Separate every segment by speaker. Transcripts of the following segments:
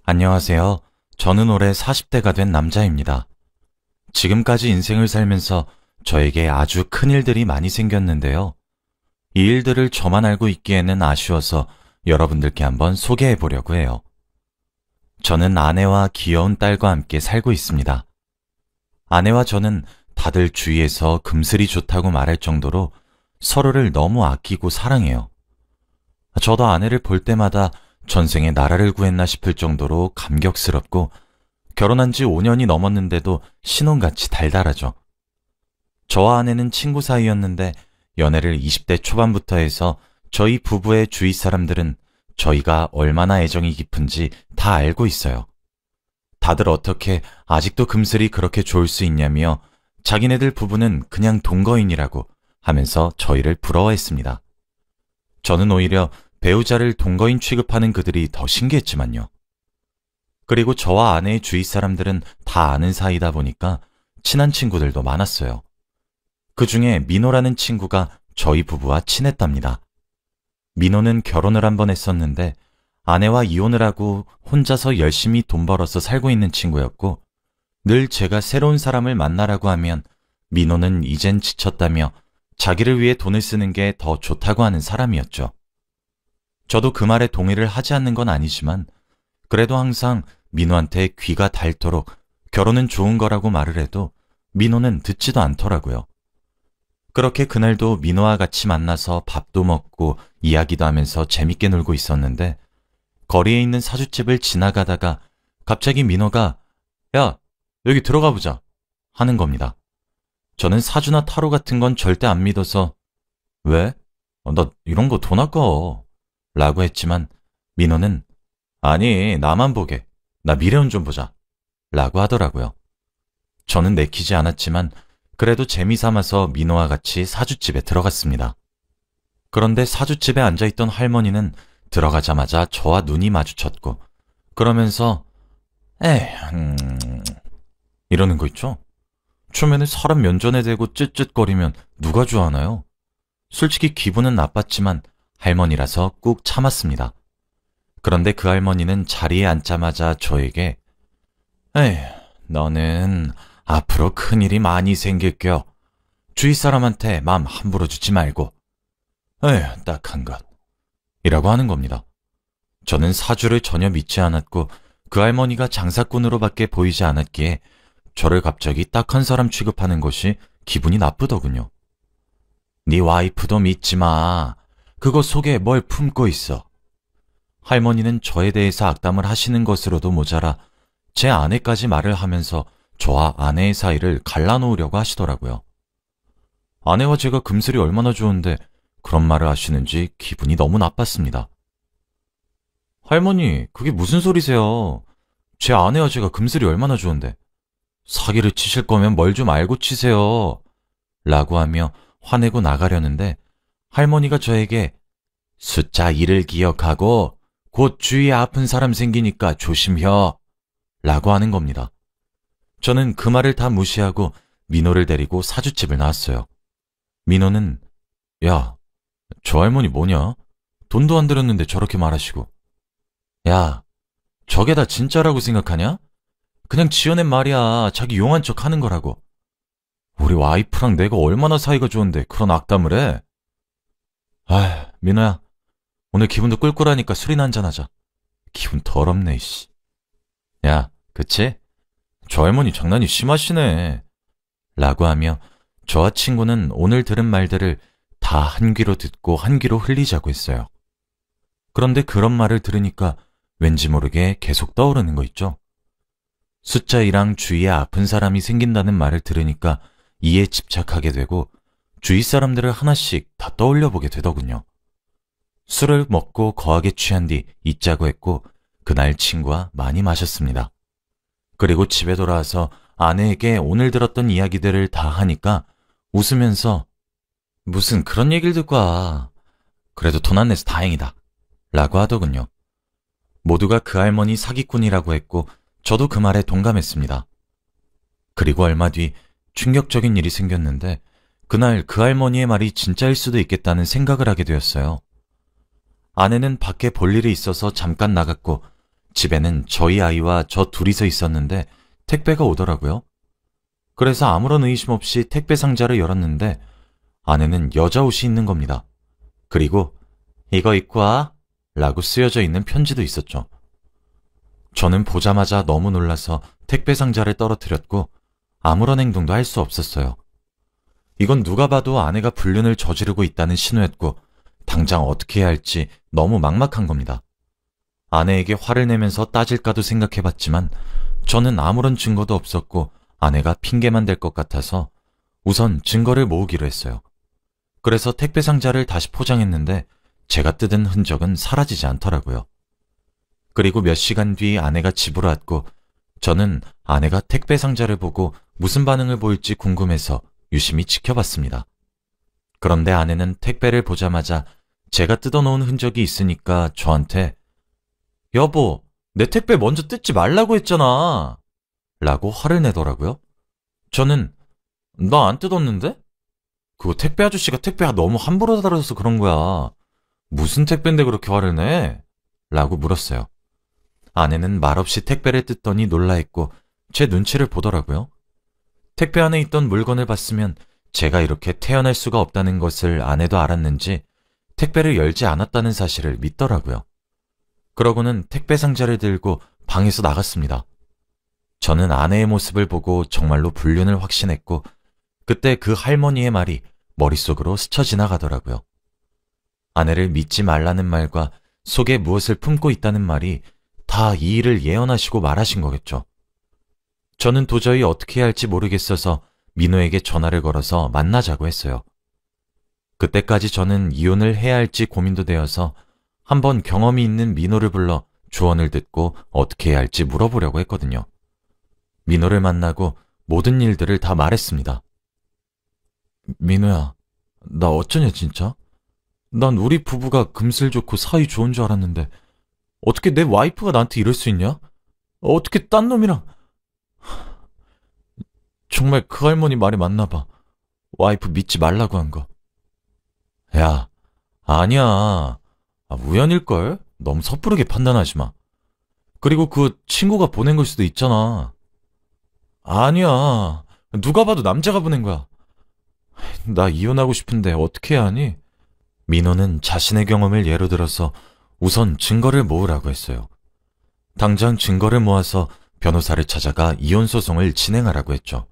Speaker 1: 안녕하세요. 저는 올해 40대가 된 남자입니다. 지금까지 인생을 살면서 저에게 아주 큰 일들이 많이 생겼는데요. 이 일들을 저만 알고 있기에는 아쉬워서 여러분들께 한번 소개해 보려고 해요. 저는 아내와 귀여운 딸과 함께 살고 있습니다. 아내와 저는 다들 주위에서 금슬이 좋다고 말할 정도로 서로를 너무 아끼고 사랑해요. 저도 아내를 볼 때마다 전생에 나라를 구했나 싶을 정도로 감격스럽고 결혼한 지 5년이 넘었는데도 신혼같이 달달하죠. 저와 아내는 친구 사이였는데 연애를 20대 초반부터 해서 저희 부부의 주위 사람들은 저희가 얼마나 애정이 깊은지 다 알고 있어요. 다들 어떻게 아직도 금슬이 그렇게 좋을 수 있냐며 자기네들 부부는 그냥 동거인이라고 하면서 저희를 부러워했습니다. 저는 오히려 배우자를 동거인 취급하는 그들이 더 신기했지만요. 그리고 저와 아내의 주위 사람들은 다 아는 사이다 보니까 친한 친구들도 많았어요. 그 중에 민호라는 친구가 저희 부부와 친했답니다. 민호는 결혼을 한 번 했었는데 아내와 이혼을 하고 혼자서 열심히 돈 벌어서 살고 있는 친구였고 늘 제가 새로운 사람을 만나라고 하면 민호는 이젠 지쳤다며 자기를 위해 돈을 쓰는 게 더 좋다고 하는 사람이었죠. 저도 그 말에 동의를 하지 않는 건 아니지만 그래도 항상 민호한테 귀가 닳도록 결혼은 좋은 거라고 말을 해도 민호는 듣지도 않더라고요. 그렇게 그날도 민호와 같이 만나서 밥도 먹고 이야기도 하면서 재밌게 놀고 있었는데 거리에 있는 사주집을 지나가다가 갑자기 민호가 야, 여기 들어가 보자 하는 겁니다. 저는 사주나 타로 같은 건 절대 안 믿어서 왜? 나 이런 거 돈 아까워 라고 했지만 민호는 아니 나만 보게 나 미래운 좀 보자 라고 하더라고요. 저는 내키지 않았지만 그래도 재미삼아서 민호와 같이 사주집에 들어갔습니다. 그런데 사주집에 앉아있던 할머니는 들어가자마자 저와 눈이 마주쳤고 그러면서 이러는 거 있죠? 초면에 사람 면전에 대고 쯧쯧거리면 누가 좋아하나요? 솔직히 기분은 나빴지만 할머니라서 꾹 참았습니다. 그런데 그 할머니는 자리에 앉자마자 저에게 너는 앞으로 큰일이 많이 생길겨. 주위 사람한테 마음 함부로 주지 말고. 딱한 것. 이라고 하는 겁니다. 저는 사주를 전혀 믿지 않았고 그 할머니가 장사꾼으로밖에 보이지 않았기에 저를 갑자기 딱한 사람 취급하는 것이 기분이 나쁘더군요. 네 와이프도 믿지 마. 그거 속에 뭘 품고 있어. 할머니는 저에 대해서 악담을 하시는 것으로도 모자라 제 아내까지 말을 하면서 저와 아내의 사이를 갈라놓으려고 하시더라고요. 아내와 제가 금슬이 얼마나 좋은데 그런 말을 하시는지 기분이 너무 나빴습니다. 할머니, 그게 무슨 소리세요? 제 아내와 제가 금슬이 얼마나 좋은데 사기를 치실 거면 뭘 좀 알고 치세요. 라고 하며 화내고 나가려는데 할머니가 저에게 숫자 1을 기억하고 곧 주위에 아픈 사람 생기니까 조심혀 라고 하는 겁니다. 저는 그 말을 다 무시하고 민호를 데리고 사주집을 나왔어요. 민호는 야, 저 할머니 뭐냐? 돈도 안 들였는데 저렇게 말하시고 야, 저게 다 진짜라고 생각하냐? 그냥 지어낸 말이야. 자기 용한 척 하는 거라고. 우리 와이프랑 내가 얼마나 사이가 좋은데 그런 악담을 해? 민호야. 오늘 기분도 꿀꿀하니까 술이나 한잔하자. 기분 더럽네, 이씨. 야, 그치? 저 할머니 장난이 심하시네. 라고 하며 저와 친구는 오늘 들은 말들을 다 한 귀로 듣고 한 귀로 흘리자고 했어요. 그런데 그런 말을 들으니까 왠지 모르게 계속 떠오르는 거 있죠? 숫자 2랑 주위에 아픈 사람이 생긴다는 말을 들으니까 이에 집착하게 되고 주위 사람들을 하나씩 다 떠올려 보게 되더군요. 술을 먹고 거하게 취한 뒤 잊자고 했고 그날 친구와 많이 마셨습니다. 그리고 집에 돌아와서 아내에게 오늘 들었던 이야기들을 다 하니까 웃으면서 무슨 그런 얘기를 듣고 와. 그래도 돈 안 내서 다행이다. 라고 하더군요. 모두가 그 할머니 사기꾼이라고 했고 저도 그 말에 동감했습니다. 그리고 얼마 뒤 충격적인 일이 생겼는데 그날 그 할머니의 말이 진짜일 수도 있겠다는 생각을 하게 되었어요. 아내는 밖에 볼 일이 있어서 잠깐 나갔고 집에는 저희 아이와 저 둘이서 있었는데 택배가 오더라고요. 그래서 아무런 의심 없이 택배 상자를 열었는데 안에는 여자 옷이 있는 겁니다. 그리고 이거 입고 와 라고 쓰여져 있는 편지도 있었죠. 저는 보자마자 너무 놀라서 택배 상자를 떨어뜨렸고 아무런 행동도 할 수 없었어요. 이건 누가 봐도 아내가 불륜을 저지르고 있다는 신호였고 당장 어떻게 해야 할지 너무 막막한 겁니다. 아내에게 화를 내면서 따질까도 생각해봤지만 저는 아무런 증거도 없었고 아내가 핑계만 댈 것 같아서 우선 증거를 모으기로 했어요. 그래서 택배 상자를 다시 포장했는데 제가 뜯은 흔적은 사라지지 않더라고요. 그리고 몇 시간 뒤 아내가 집으로 왔고 저는 아내가 택배 상자를 보고 무슨 반응을 보일지 궁금해서 유심히 지켜봤습니다. 그런데 아내는 택배를 보자마자 제가 뜯어놓은 흔적이 있으니까 저한테 여보, 내 택배 먼저 뜯지 말라고 했잖아 라고 화를 내더라고요. 저는 나 안 뜯었는데? 그거 택배 아저씨가 택배가 너무 함부로 다뤄서 그런 거야. 무슨 택배인데 그렇게 화를 내? 라고 물었어요. 아내는 말없이 택배를 뜯더니 놀라했고 제 눈치를 보더라고요. 택배 안에 있던 물건을 봤으면 제가 이렇게 태어날 수가 없다는 것을 아내도 알았는지 택배를 열지 않았다는 사실을 믿더라고요. 그러고는 택배 상자를 들고 방에서 나갔습니다. 저는 아내의 모습을 보고 정말로 불륜을 확신했고 그때 그 할머니의 말이 머릿속으로 스쳐 지나가더라고요. 아내를 믿지 말라는 말과 속에 무엇을 품고 있다는 말이 다 이 일을 예언하시고 말하신 거겠죠. 저는 도저히 어떻게 해야 할지 모르겠어서 민호에게 전화를 걸어서 만나자고 했어요. 그때까지 저는 이혼을 해야 할지 고민도 되어서 한번 경험이 있는 민호를 불러 조언을 듣고 어떻게 해야 할지 물어보려고 했거든요. 민호를 만나고 모든 일들을 다 말했습니다. 민호야, 나 어쩌냐 진짜? 난 우리 부부가 금슬 좋고 사이 좋은 줄 알았는데 어떻게 내 와이프가 나한테 이럴 수 있냐? 어떻게 딴 놈이랑... 정말 그 할머니 말이 맞나 봐. 와이프 믿지 말라고 한 거. 야, 아니야. 우연일걸? 너무 섣부르게 판단하지 마. 그리고 그 친구가 보낸 걸 수도 있잖아. 아니야. 누가 봐도 남자가 보낸 거야. 나 이혼하고 싶은데 어떻게 해야 하니? 민호는 자신의 경험을 예로 들어서 우선 증거를 모으라고 했어요. 당장 증거를 모아서 변호사를 찾아가 이혼 소송을 진행하라고 했죠.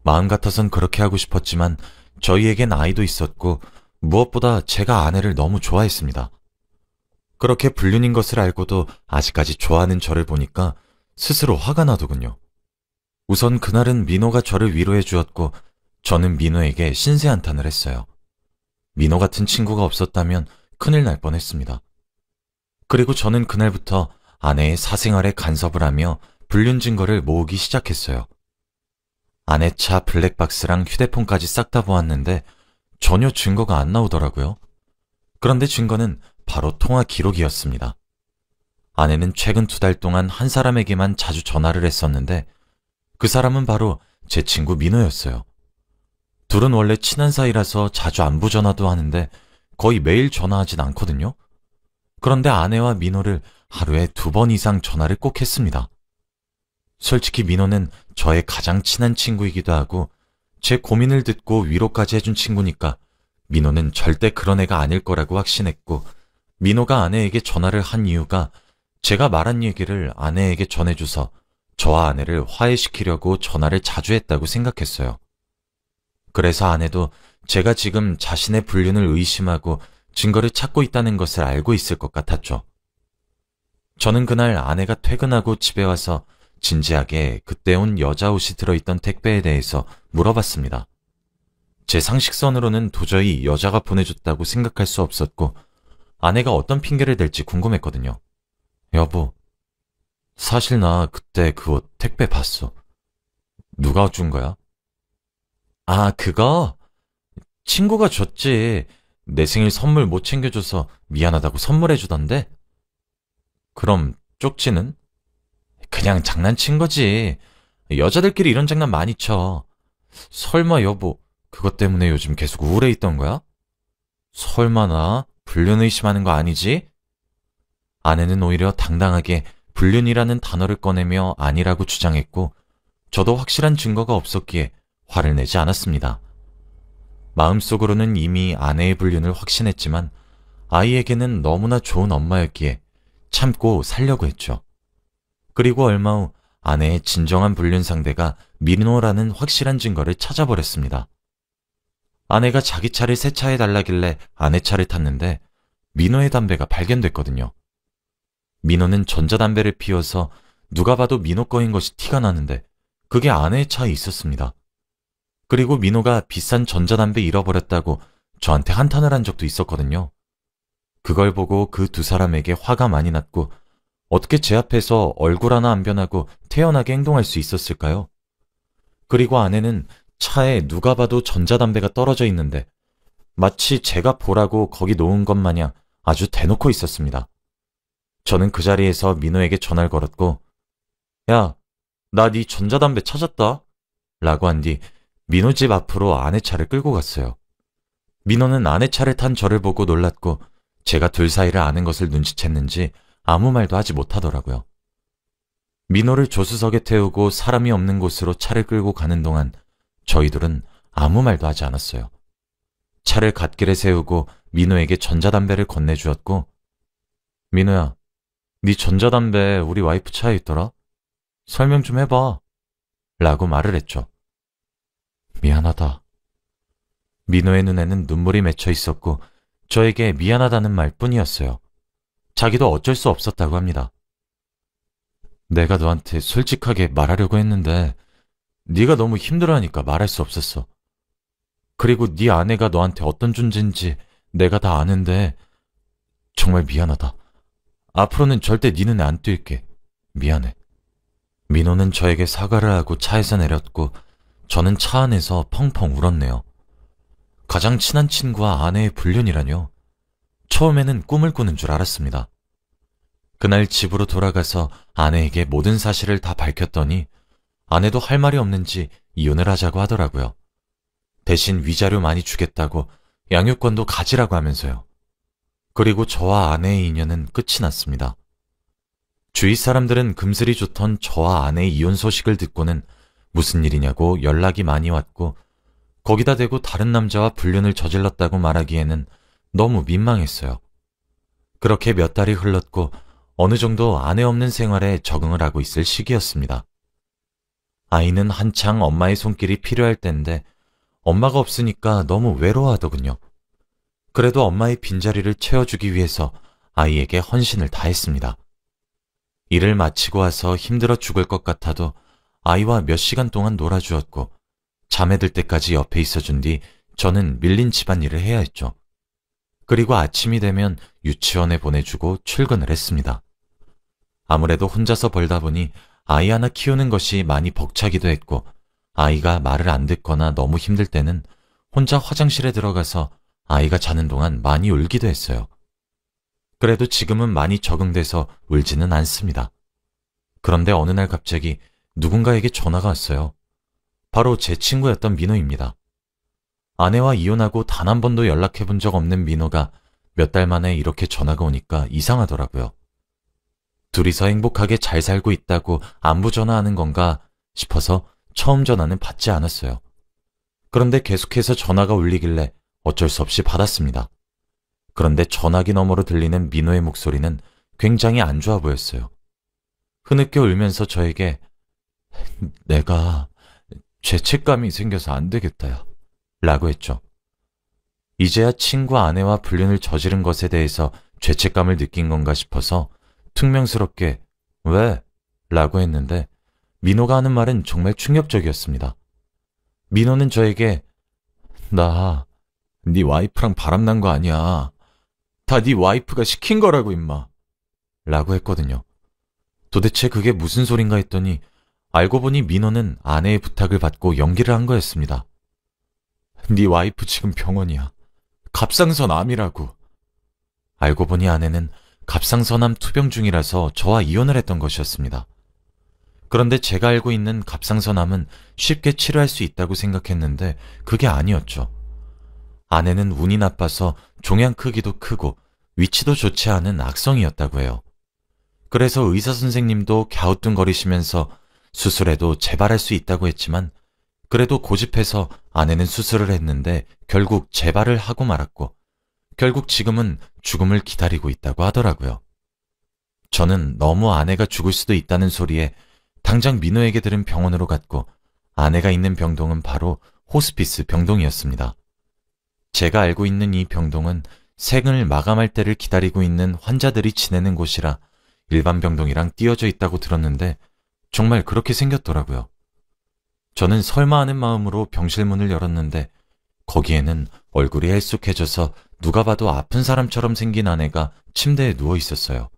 Speaker 1: 마음 같아선 그렇게 하고 싶었지만 저희에겐 아이도 있었고 무엇보다 제가 아내를 너무 좋아했습니다. 그렇게 불륜인 것을 알고도 아직까지 좋아하는 저를 보니까 스스로 화가 나더군요. 우선 그날은 민호가 저를 위로해 주었고 저는 민호에게 신세한탄을 했어요. 민호 같은 친구가 없었다면 큰일 날 뻔했습니다. 그리고 저는 그날부터 아내의 사생활에 간섭을 하며 불륜 증거를 모으기 시작했어요. 아내 차 블랙박스랑 휴대폰까지 싹 다 보았는데 전혀 증거가 안 나오더라고요. 그런데 증거는 바로 통화 기록이었습니다. 아내는 최근 2달 동안 한 사람에게만 자주 전화를 했었는데 그 사람은 바로 제 친구 민호였어요. 둘은 원래 친한 사이라서 자주 안부 전화도 하는데 거의 매일 전화하진 않거든요. 그런데 아내와 민호를 하루에 2번 이상 전화를 꼭 했습니다. 솔직히 민호는 저의 가장 친한 친구이기도 하고 제 고민을 듣고 위로까지 해준 친구니까 민호는 절대 그런 애가 아닐 거라고 확신했고 민호가 아내에게 전화를 한 이유가 제가 말한 얘기를 아내에게 전해줘서 저와 아내를 화해시키려고 전화를 자주 했다고 생각했어요. 그래서 아내도 제가 지금 자신의 불륜을 의심하고 증거를 찾고 있다는 것을 알고 있을 것 같았죠. 저는 그날 아내가 퇴근하고 집에 와서 진지하게 그때 온 여자 옷이 들어있던 택배에 대해서 물어봤습니다. 제 상식선으로는 도저히 여자가 보내줬다고 생각할 수 없었고 아내가 어떤 핑계를 댈지 궁금했거든요. 여보, 사실 나 그때 그 옷 택배 봤어. 누가 준 거야? 아, 그거? 친구가 줬지. 내 생일 선물 못 챙겨줘서 미안하다고 선물해주던데? 그럼 쪽지는? 그냥 장난친 거지. 여자들끼리 이런 장난 많이 쳐. 설마 여보, 그것 때문에 요즘 계속 우울해 있던 거야? 설마 나 불륜 의심하는 거 아니지? 아내는 오히려 당당하게 불륜이라는 단어를 꺼내며 아니라고 주장했고, 저도 확실한 증거가 없었기에 화를 내지 않았습니다. 마음속으로는 이미 아내의 불륜을 확신했지만 아이에게는 너무나 좋은 엄마였기에 참고 살려고 했죠. 그리고 얼마 후 아내의 진정한 불륜 상대가 민호라는 확실한 증거를 찾아버렸습니다. 아내가 자기 차를 세차해달라길래 아내 차를 탔는데 민호의 담배가 발견됐거든요. 민호는 전자담배를 피워서 누가 봐도 민호 거인 것이 티가 나는데 그게 아내의 차에 있었습니다. 그리고 민호가 비싼 전자담배 잃어버렸다고 저한테 한탄을 한 적도 있었거든요. 그걸 보고 그 두 사람에게 화가 많이 났고 어떻게 제 앞에서 얼굴 하나 안 변하고 태연하게 행동할 수 있었을까요? 그리고 아내는 차에 누가 봐도 전자담배가 떨어져 있는데 마치 제가 보라고 거기 놓은 것 마냥 아주 대놓고 있었습니다. 저는 그 자리에서 민호에게 전화를 걸었고 야, 나 네 전자담배 찾았다 라고 한 뒤 민호 집 앞으로 아내 차를 끌고 갔어요. 민호는 아내 차를 탄 저를 보고 놀랐고 제가 둘 사이를 아는 것을 눈치챘는지 아무 말도 하지 못하더라고요. 민호를 조수석에 태우고 사람이 없는 곳으로 차를 끌고 가는 동안 저희들은 아무 말도 하지 않았어요. 차를 갓길에 세우고 민호에게 전자담배를 건네주었고 민호야, 네 전자담배 우리 와이프 차에 있더라? 설명 좀 해봐 라고 말을 했죠. 미안하다. 민호의 눈에는 눈물이 맺혀 있었고 저에게 미안하다는 말뿐이었어요. 자기도 어쩔 수 없었다고 합니다. 내가 너한테 솔직하게 말하려고 했는데 네가 너무 힘들어하니까 말할 수 없었어. 그리고 네 아내가 너한테 어떤 존재인지 내가 다 아는데 정말 미안하다. 앞으로는 절대 네 눈에 안 띌게. 미안해. 민호는 저에게 사과를 하고 차에서 내렸고 저는 차 안에서 펑펑 울었네요. 가장 친한 친구와 아내의 불륜이라뇨. 처음에는 꿈을 꾸는 줄 알았습니다. 그날 집으로 돌아가서 아내에게 모든 사실을 다 밝혔더니 아내도 할 말이 없는지 이혼을 하자고 하더라고요. 대신 위자료 많이 주겠다고 양육권도 가지라고 하면서요. 그리고 저와 아내의 인연은 끝이 났습니다. 주위 사람들은 금슬이 좋던 저와 아내의 이혼 소식을 듣고는 무슨 일이냐고 연락이 많이 왔고 거기다 대고 다른 남자와 불륜을 저질렀다고 말하기에는 너무 민망했어요. 그렇게 몇 달이 흘렀고 어느 정도 아내 없는 생활에 적응을 하고 있을 시기였습니다. 아이는 한창 엄마의 손길이 필요할 때인데 엄마가 없으니까 너무 외로워하더군요. 그래도 엄마의 빈자리를 채워주기 위해서 아이에게 헌신을 다했습니다. 일을 마치고 와서 힘들어 죽을 것 같아도 아이와 몇 시간 동안 놀아주었고 잠에 들 때까지 옆에 있어준 뒤 저는 밀린 집안일을 해야 했죠. 그리고 아침이 되면 유치원에 보내주고 출근을 했습니다. 아무래도 혼자서 벌다 보니 아이 하나 키우는 것이 많이 벅차기도 했고 아이가 말을 안 듣거나 너무 힘들 때는 혼자 화장실에 들어가서 아이가 자는 동안 많이 울기도 했어요. 그래도 지금은 많이 적응돼서 울지는 않습니다. 그런데 어느 날 갑자기 누군가에게 전화가 왔어요. 바로 제 친구였던 민호입니다. 아내와 이혼하고 단 한 번도 연락해 본 적 없는 민호가 몇 달 만에 이렇게 전화가 오니까 이상하더라고요. 둘이서 행복하게 잘 살고 있다고 안부 전화하는 건가 싶어서 처음 전화는 받지 않았어요. 그런데 계속해서 전화가 울리길래 어쩔 수 없이 받았습니다. 그런데 전화기 너머로 들리는 민호의 목소리는 굉장히 안 좋아 보였어요. 흐느껴 울면서 저에게 내가 죄책감이 생겨서 안 되겠다야 라고 했죠. 이제야 친구 아내와 불륜을 저지른 것에 대해서 죄책감을 느낀 건가 싶어서 퉁명스럽게 왜? 라고 했는데 민호가 하는 말은 정말 충격적이었습니다. 민호는 저에게 나 네 와이프랑 바람난 거 아니야. 다 네 와이프가 시킨 거라고 임마 라고 했거든요. 도대체 그게 무슨 소린가 했더니 알고 보니 민호는 아내의 부탁을 받고 연기를 한 거였습니다. 네 와이프 지금 병원이야. 갑상선 암이라고. 알고 보니 아내는 갑상선암 투병 중이라서 저와 이혼을 했던 것이었습니다. 그런데 제가 알고 있는 갑상선암은 쉽게 치료할 수 있다고 생각했는데 그게 아니었죠. 아내는 운이 나빠서 종양 크기도 크고 위치도 좋지 않은 악성이었다고 해요. 그래서 의사 선생님도 갸우뚱거리시면서 수술해도 재발할 수 있다고 했지만 그래도 고집해서 아내는 수술을 했는데 결국 재발을 하고 말았고 결국 지금은 죽음을 기다리고 있다고 하더라고요. 저는 너무 아내가 죽을 수도 있다는 소리에 당장 민호에게 들은 병원으로 갔고 아내가 있는 병동은 바로 호스피스 병동이었습니다. 제가 알고 있는 이 병동은 생을 마감할 때를 기다리고 있는 환자들이 지내는 곳이라 일반 병동이랑 띄어져 있다고 들었는데 정말 그렇게 생겼더라고요. 저는 설마 하는 마음으로 병실 문을 열었는데 거기에는 얼굴이 헬쑥해져서 누가 봐도 아픈 사람처럼 생긴 아내가 침대에 누워 있었어요.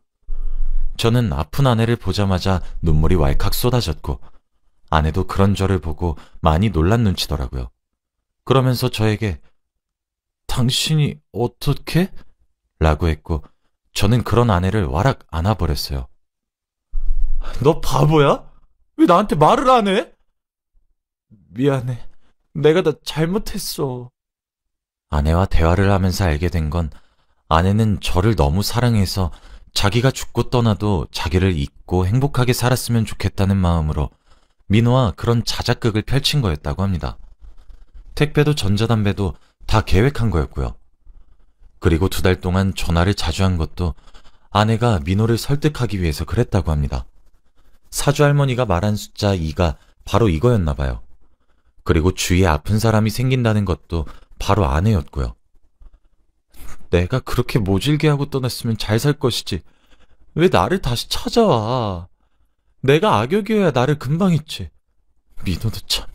Speaker 1: 저는 아픈 아내를 보자마자 눈물이 왈칵 쏟아졌고 아내도 그런 저를 보고 많이 놀란 눈치더라고요. 그러면서 저에게 당신이 어떻게? 라고 했고 저는 그런 아내를 와락 안아버렸어요. 너 바보야? 왜 나한테 말을 안 해? 미안해. 내가 다 잘못했어. 아내와 대화를 하면서 알게 된 건 아내는 저를 너무 사랑해서 자기가 죽고 떠나도 자기를 잊고 행복하게 살았으면 좋겠다는 마음으로 민호와 그런 자작극을 펼친 거였다고 합니다. 택배도 전자담배도 다 계획한 거였고요. 그리고 2달 동안 전화를 자주 한 것도 아내가 민호를 설득하기 위해서 그랬다고 합니다. 사주 할머니가 말한 숫자 2가 바로 이거였나 봐요. 그리고 주위에 아픈 사람이 생긴다는 것도 바로 아내였고요. 내가 그렇게 모질게 하고 떠났으면 잘 살 것이지. 왜 나를 다시 찾아와. 내가 악역이어야 나를 금방 잊지. 민호도 참.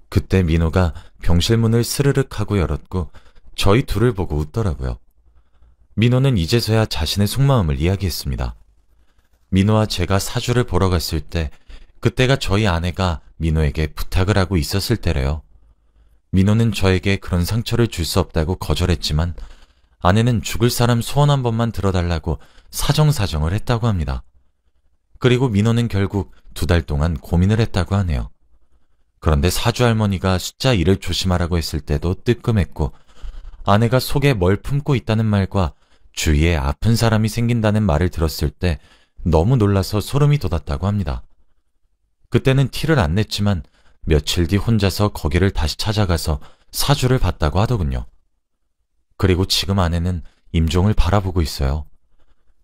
Speaker 1: 그때 민호가 병실 문을 스르륵 하고 열었고 저희 둘을 보고 웃더라고요. 민호는 이제서야 자신의 속마음을 이야기했습니다. 민호와 제가 사주를 보러 갔을 때 그때가 저희 아내가 민호에게 부탁을 하고 있었을 때래요. 민호는 저에게 그런 상처를 줄 수 없다고 거절했지만 아내는 죽을 사람 소원 한 번만 들어달라고 사정사정을 했다고 합니다. 그리고 민호는 결국 2달 동안 고민을 했다고 하네요. 그런데 사주 할머니가 숫자 2를 조심하라고 했을 때도 뜨끔했고 아내가 속에 뭘 품고 있다는 말과 주위에 아픈 사람이 생긴다는 말을 들었을 때 너무 놀라서 소름이 돋았다고 합니다. 그때는 티를 안 냈지만 며칠 뒤 혼자서 거기를 다시 찾아가서 사주를 봤다고 하더군요. 그리고 지금 아내는 임종을 바라보고 있어요.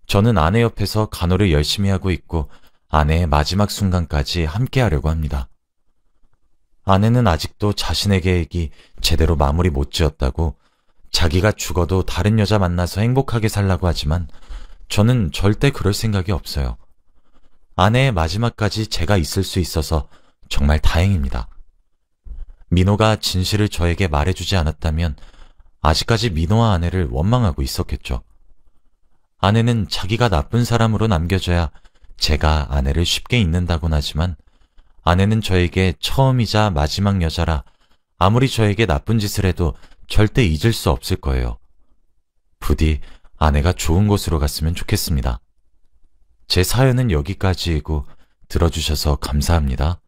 Speaker 1: 저는 아내 옆에서 간호를 열심히 하고 있고 아내의 마지막 순간까지 함께 하려고 합니다. 아내는 아직도 자신의 계획이 제대로 마무리 못 지었다고 자기가 죽어도 다른 여자 만나서 행복하게 살라고 하지만 저는 절대 그럴 생각이 없어요. 아내의 마지막까지 제가 있을 수 있어서 정말 다행입니다. 민호가 진실을 저에게 말해주지 않았다면 아직까지 민호와 아내를 원망하고 있었겠죠. 아내는 자기가 나쁜 사람으로 남겨져야 제가 아내를 쉽게 잊는다곤 하지만 아내는 저에게 처음이자 마지막 여자라 아무리 저에게 나쁜 짓을 해도 절대 잊을 수 없을 거예요. 부디 아내가 좋은 곳으로 갔으면 좋겠습니다. 제 사연은 여기까지이고 들어주셔서 감사합니다.